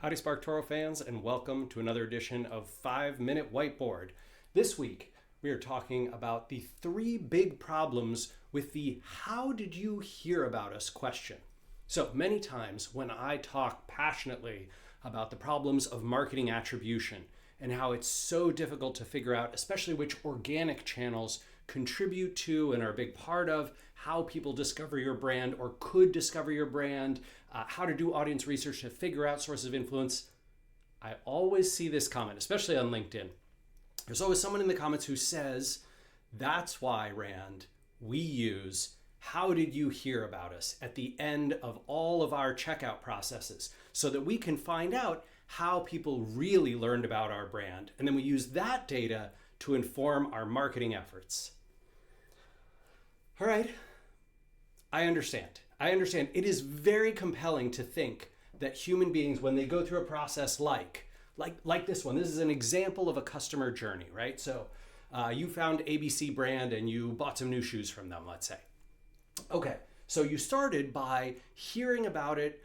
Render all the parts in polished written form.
Howdy SparkToro fans, and welcome to another edition of 5-Minute Whiteboard. This week, we are talking about the 3 big problems with the "how did you hear about us" question. So many times when I talk passionately about the problems of marketing attribution and how it's so difficult to figure out, especially which organic channels contribute to and are a big part of how people discover your brand or could discover your brand, how to do audience research to figure out sources of influence, I always see this comment, especially on LinkedIn. There's always someone in the comments who says, "That's why, Rand, we use 'how did you hear about us' at the end of all of our checkout processes so that we can find out how people really learned about our brand. And then we use that data to inform our marketing efforts." All right, I understand. It is very compelling to think that human beings, when they go through a process like this one, this is an example of a customer journey, right? So you found ABC brand and you bought some new shoes from them, let's say. Okay, so you started by hearing about it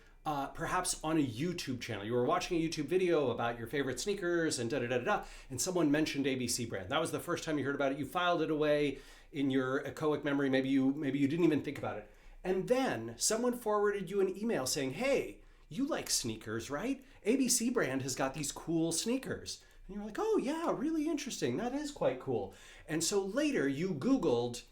perhaps on a YouTube channel. You were watching a YouTube video about your favorite sneakers and and someone mentioned ABC brand. That was the first time you heard about it. You filed it away in your echoic memory. Maybe you didn't even think about it. And then someone forwarded you an email saying, "Hey, you like sneakers, right? ABC brand has got these cool sneakers." And you're like, "Oh yeah, really interesting. That is quite cool." And so later you Googled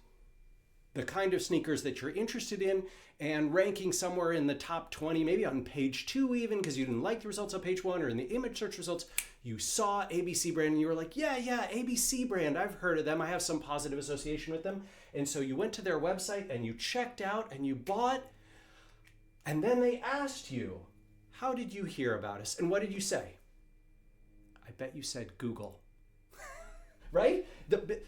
the kind of sneakers that you're interested in, and ranking somewhere in the top 20, maybe on page 2 even, because you didn't like the results on page 1, or in the image search results, you saw ABC brand and you were like, yeah, ABC brand, I've heard of them. I have some positive association with them. And so you went to their website and you checked out and you bought, and then they asked you, "How did you hear about us?" And what did you say? I bet you said Google. Right?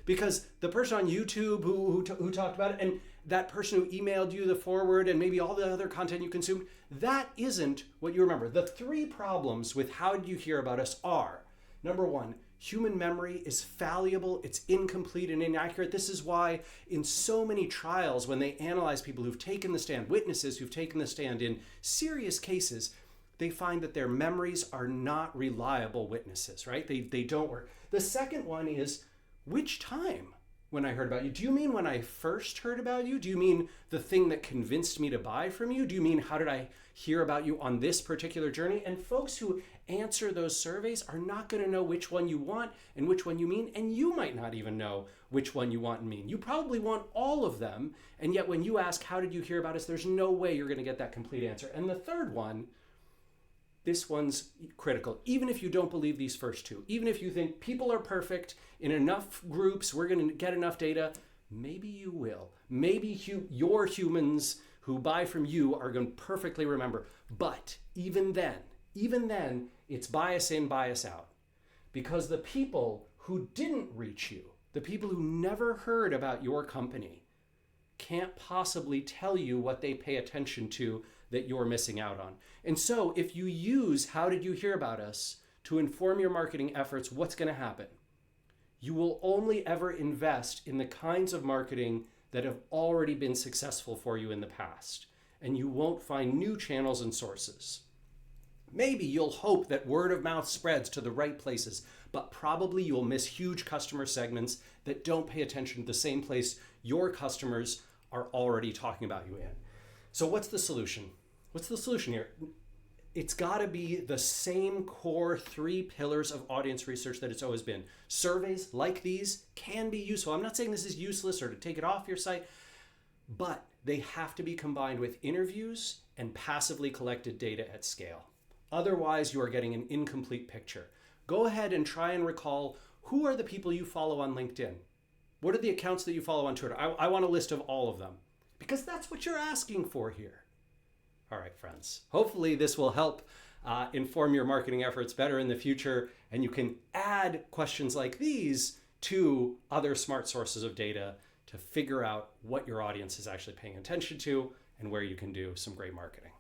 Because the person on YouTube who talked about it, and that person who emailed you the forward, and maybe all the other content you consumed, that isn't what you remember. The 3 problems with "how did you hear about us" are, number 1, human memory is fallible, it's incomplete and inaccurate. This is why in so many trials, when they analyze people who've taken the stand, witnesses who've taken the stand in serious cases, they find that their memories are not reliable witnesses, right? They don't work. The second one is, which time when I heard about you? Do you mean when I first heard about you? Do you mean the thing that convinced me to buy from you? Do you mean how did I hear about you on this particular journey? And folks who answer those surveys are not going to know which one you want and which one you mean, and you might not even know which one you want and mean. You probably want all of them, and yet when you ask, "How did you hear about us?" there's no way you're going to get that complete answer. And the third one, this one's critical. Even if you don't believe these first 2, even if you think people are perfect, in enough groups, we're going to get enough data, maybe you will. Maybe your humans who buy from you are going to perfectly remember. But even then, it's bias in, bias out. Because the people who didn't reach you, the people who never heard about your company, can't possibly tell you what they pay attention to that you're missing out on. And so if you use "how did you hear about us" to inform your marketing efforts, what's going to happen? You will only ever invest in the kinds of marketing that have already been successful for you in the past, and you won't find new channels and sources. Maybe you'll hope that word of mouth spreads to the right places, but probably you'll miss huge customer segments that don't pay attention to the same place your customers are already talking about you in. So what's the solution? What's the solution here? It's got to be the same core 3 pillars of audience research that it's always been. Surveys like these can be useful. I'm not saying this is useless or to take it off your site, but they have to be combined with interviews and passively collected data at scale. Otherwise, you are getting an incomplete picture. Go ahead and try and recall, who are the people you follow on LinkedIn? What are the accounts that you follow on Twitter? I want a list of all of them, because that's what you're asking for here. All right, friends. Hopefully this will help inform your marketing efforts better in the future, and you can add questions like these to other smart sources of data to figure out what your audience is actually paying attention to and where you can do some great marketing.